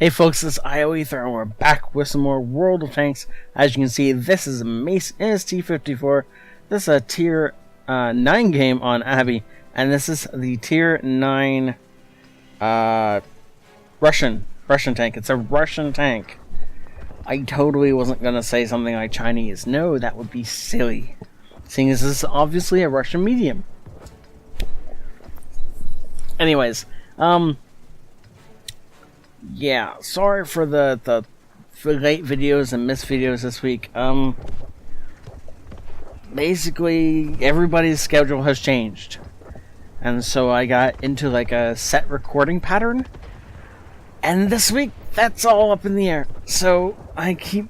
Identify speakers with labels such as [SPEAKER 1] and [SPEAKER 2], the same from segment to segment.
[SPEAKER 1] Hey folks, it's ioEther and we're back with some more World of Tanks. As you can see, this is a Mace and his T-54. This is a tier 9 game on Abby, and this is the tier 9 Russian tank. It's a Russian tank. I totally wasn't going to say something like Chinese. No, that would be silly. Seeing as this is obviously a Russian medium. Anyways, yeah, sorry for the late videos and missed videos this week. Basically, everybody's schedule has changed. And so I got into like a set recording pattern. And this week, that's all up in the air. So I keep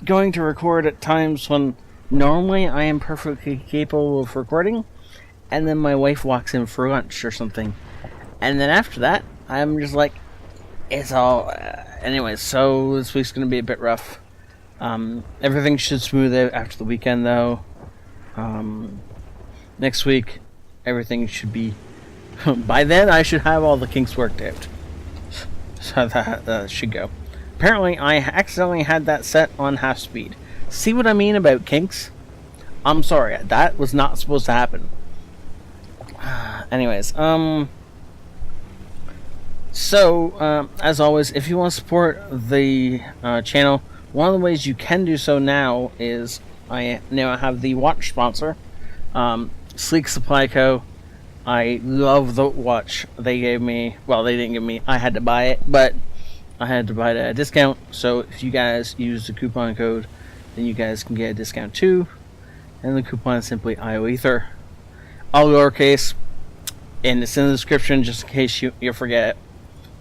[SPEAKER 1] going to record at times when normally I am perfectly capable of recording. And then my wife walks in for lunch or something. And then after that, I'm just like, it's all... anyways, so this week's going to be a bit rough. Everything should smooth out after the weekend, though. Next week, everything should be... by then, I should have all the kinks worked out. So that should go. Apparently, I accidentally had that set on half speed. See what I mean about kinks? I'm sorry, that was not supposed to happen. Anyways, So, as always, if you want to support the channel, one of the ways you can do so now is I now have the watch sponsor, Sleek Supply Co. I love the watch they gave me. Well, they didn't give me, I had to buy it, but I had to buy it at a discount. So if you guys use the coupon code, then you guys can get a discount too. And the coupon is simply ioEther, all lowercase, and it's in the description just in case you forget it.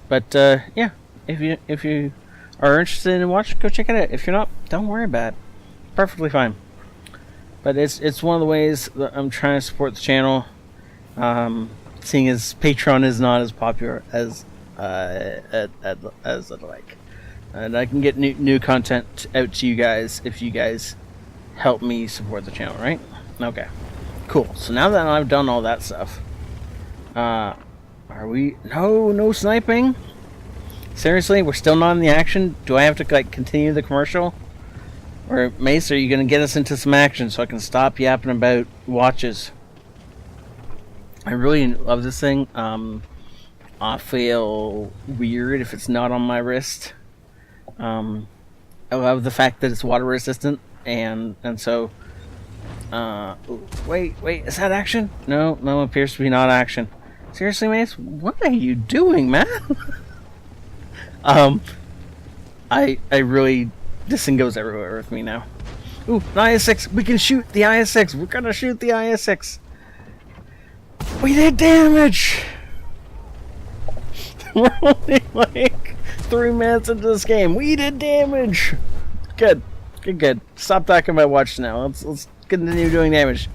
[SPEAKER 1] But yeah, if you are interested in watching, go check it out. If you're not, don't worry about it. Perfectly fine. But it's one of the ways that I'm trying to support the channel. Seeing as Patreon is not as popular as I'd like, and I can get new content out to you guys if you guys help me support the channel, right? Okay, cool. So now that I've done all that stuff, are we... No sniping? Seriously? We're still not in the action? Do I have to, like, continue the commercial? Or, Mace, are you going to get us into some action so I can stop yapping about watches? I really love this thing. I feel weird if it's not on my wrist. I love the fact that it's water resistant, and so... wait, is that action? No, appears to be not action. Seriously, Mace? What are you doing, man? I really... This thing goes everywhere with me now. Ooh, an IS-6. We can shoot the IS-6. We're gonna shoot the IS-6. We did damage! We're only like 3 minutes into this game. We did damage! Good. Stop talking about watch now. Let's continue doing damage.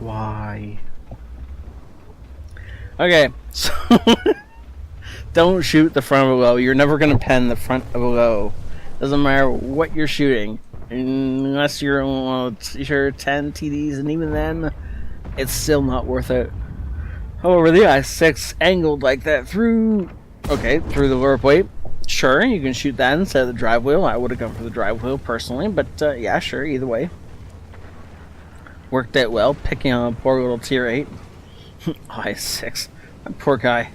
[SPEAKER 1] Why? Okay, so don't shoot the front of a low. You're never gonna pen the front of a low. Doesn't matter what you're shooting, unless you're 10 TDs, and even then, it's still not worth it. However, the I-6 angled like that through the lower plate. Sure, you can shoot that instead of the drive wheel. I would have gone for the drive wheel personally, but yeah, sure, either way. Worked out well, picking on a poor little tier 8. I-6. That poor guy.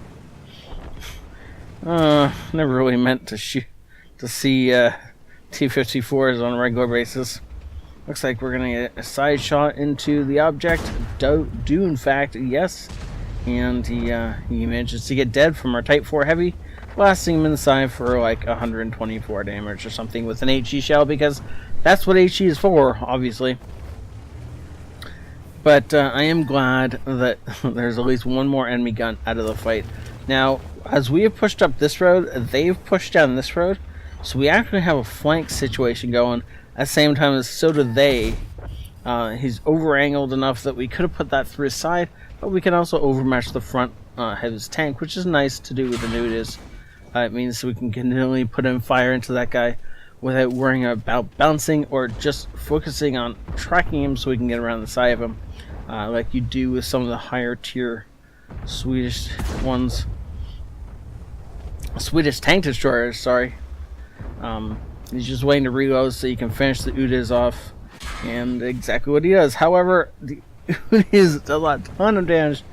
[SPEAKER 1] Never really meant to see T-54s on a regular basis. Looks like we're gonna get a side shot into the object. Do in fact, yes. And he manages to get dead from our Type 4 Heavy, blasting him in the side for like 124 damage or something with an HE shell, because that's what HE is for, obviously. But I am glad that there's at least one more enemy gun out of the fight. Now, as we have pushed up this road, they've pushed down this road, so we actually have a flank situation going at the same time as so do they. He's over-angled enough that we could have put that through his side, but we can also overmatch the front of his tank, which is nice to do with the Nudas. It means we can continually put in fire into that guy without worrying about bouncing or just focusing on tracking him so we can get around the side of him. Like you do with some of the higher tier Swedish ones. Swedish tank destroyers, sorry. He's just waiting to reload so you can finish the Udas off. And exactly what he does. However, the Udas does a ton of damage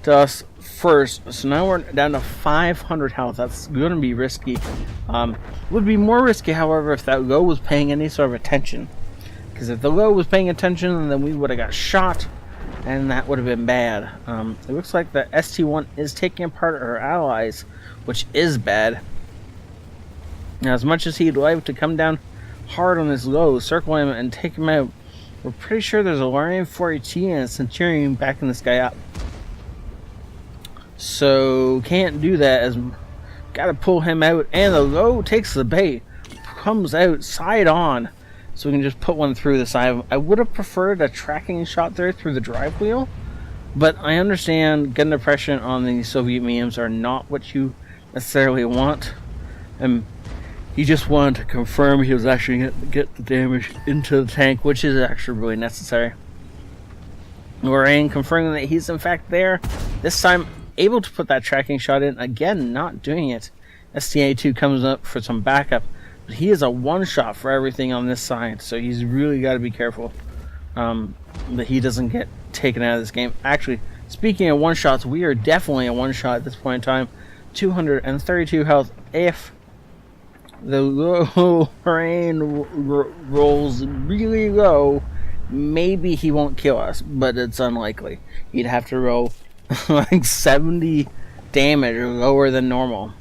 [SPEAKER 1] to us first. So now we're down to 500 health. That's going to be risky. Would be more risky, however, if that low was paying any sort of attention. Because if the low was paying attention, then we would have got shot. And that would have been bad. It looks like the ST-1 is taking apart our allies, which is bad. Now, as much as he'd like to come down hard on his low, circle him and take him out, we're pretty sure there's a Larian 4HE and a Centurion backing this guy up. So, can't do that, as gotta pull him out, and the low takes the bait, comes out side on, so we can just put one through the side. I would have preferred a tracking shot there through the drive wheel, but I understand gun depression on the Soviet mediums are not what you necessarily want, and he just wanted to confirm he was actually going to get the damage into the tank, which is actually really necessary. Lorraine confirming that he's in fact there, this time able to put that tracking shot in, again not doing it. STA2 comes up for some backup, but he is a one-shot for everything on this side, so he's really got to be careful that he doesn't get taken out of this game. Actually, speaking of one-shots, we are definitely a one-shot at this point in time. 232 health. If the low rain rolls really low, maybe he won't kill us, but it's unlikely. He'd have to roll like 70 damage or lower than normal.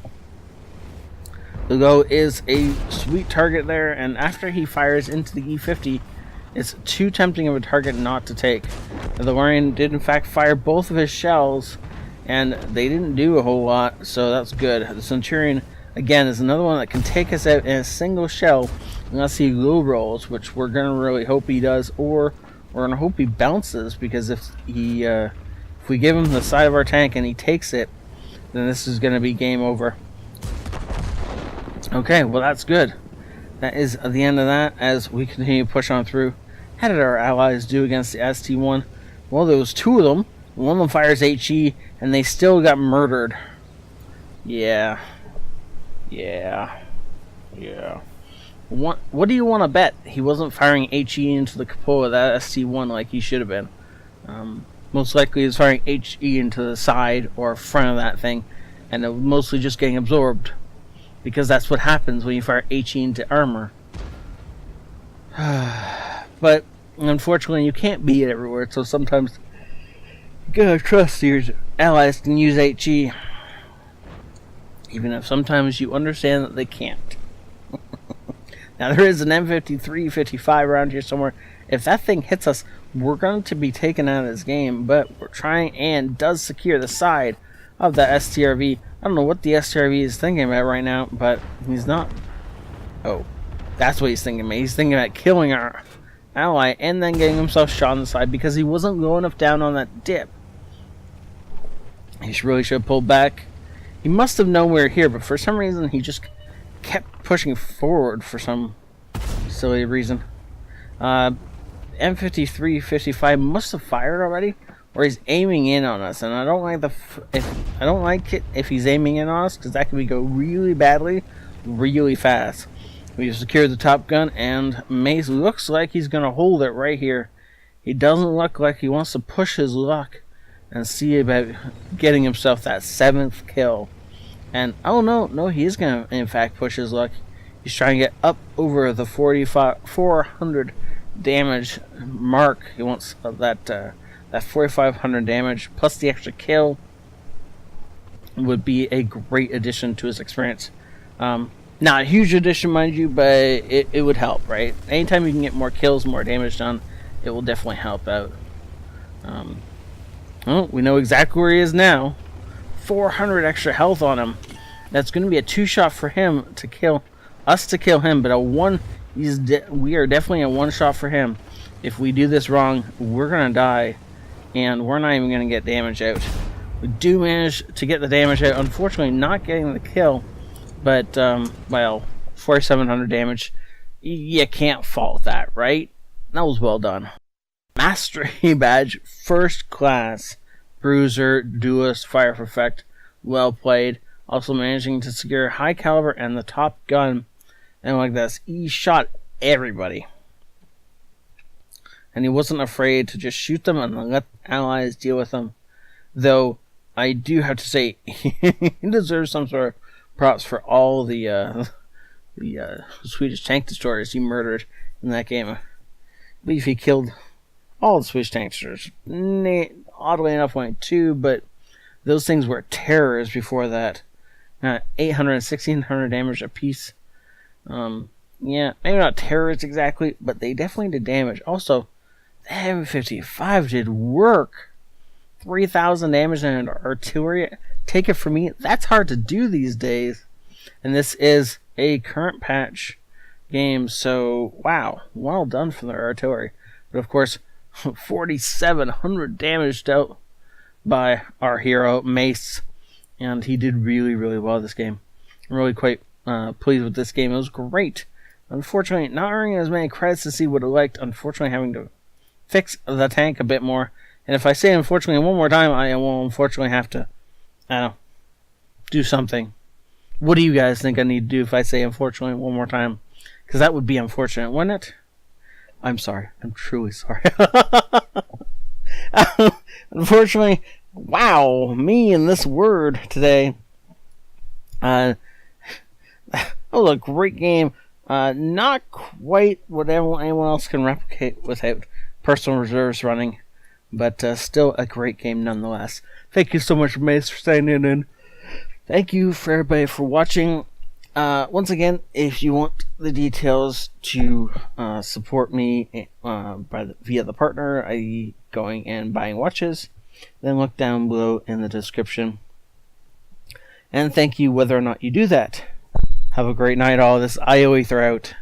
[SPEAKER 1] The low is a sweet target there, and after he fires into the E50, it's too tempting of a target not to take. The Larian did in fact fire both of his shells, and they didn't do a whole lot, so that's good. The Centurion, again, is another one that can take us out in a single shell unless he low rolls, which we're going to really hope he does, or we're going to hope he bounces, because if we give him the side of our tank and he takes it, then this is going to be game over. Okay, well that's good. That is the end of that as we continue to push on through. How did our allies do against the ST-1? Well, there was two of them. One of them fires HE, and they still got murdered. Yeah. What do you want to bet? He wasn't firing HE into the cupola of that ST-1 like he should have been. Most likely he's firing HE into the side or front of that thing, and it was mostly just getting absorbed. Because that's what happens when you fire HE into armor. But unfortunately you can't be it everywhere, so sometimes you gotta trust your allies can use HE. Even if sometimes you understand that they can't. Now there is an M53-55 around here somewhere. If that thing hits us, we're going to be taken out of this game, but we're trying, and does secure the side of the STRV. I don't know what the STRV is thinking about right now, but he's not. Oh, that's what he's thinking about. He's thinking about killing our ally and then getting himself shot on the side because he wasn't low enough down on that dip. He really should have pulled back. He must have known we were here, but for some reason he just kept pushing forward for some silly reason. M53-55 must have fired already, or he's aiming in on us, and I don't like it if he's aiming in on us, because that can go really badly, really fast. We've secured the top gun, and Mace looks like he's gonna hold it right here. He doesn't look like he wants to push his luck and see about getting himself that 7th kill. And oh no, he is gonna in fact push his luck. He's trying to get up over the 400 damage mark. He wants that 4,500 damage plus the extra kill would be a great addition to his experience. Not a huge addition, mind you, but it would help, right? Anytime you can get more kills, more damage done, it will definitely help out. Well, we know exactly where he is now. 400 extra health on him. That's going to be a 2-shot for him to kill us, to kill him, but a 1. We are definitely a 1-shot for him. If we do this wrong, we're going to die, and we're not even going to get damage out. We do manage to get the damage out. Unfortunately, not getting the kill, but well, 4,700 damage. You can't fault that, right? That was well done. Mastery badge, first class. Bruiser, Duelist, Fire for Effect, well played. also managing to secure high caliber and the top gun. And like this, he shot everybody. And he wasn't afraid to just shoot them and let allies deal with them. Though, I do have to say, he deserves some sort of props for all the Swedish tank destroyers he murdered in that game. I believe he killed all the Swedish tank destroyers. Oddly enough, only 2, but those things were terrors before that. 800 and 1600 damage apiece. Yeah, maybe not terrorists exactly, but they definitely did damage. Also, the M55 did work. 3,000 damage and artillery. Take it from me, that's hard to do these days. And this is a current patch game, so wow, well done for the artillery. But of course, 4,700 damage dealt by our hero, Mace. And he did really, really well this game. I'm really quite pleased with this game. It was great. Unfortunately, not earning as many credits as he would have liked. Unfortunately, having to fix the tank a bit more. And if I say unfortunately one more time, I will unfortunately have to, I don't know, do something. What do you guys think I need to do if I say unfortunately one more time? Because that would be unfortunate, wouldn't it? I'm sorry. I'm truly sorry. Unfortunately, wow, me and this word today. That was a great game. Not quite what anyone else can replicate without personal reserves running, but still a great game nonetheless. Thank you so much, Mace, for standing in. Thank you for everybody for watching. Once again, if you want the details to support me via the partner, i.e. going and buying watches, then look down below in the description. And thank you whether or not you do that. Have a great night all. This ioEther out.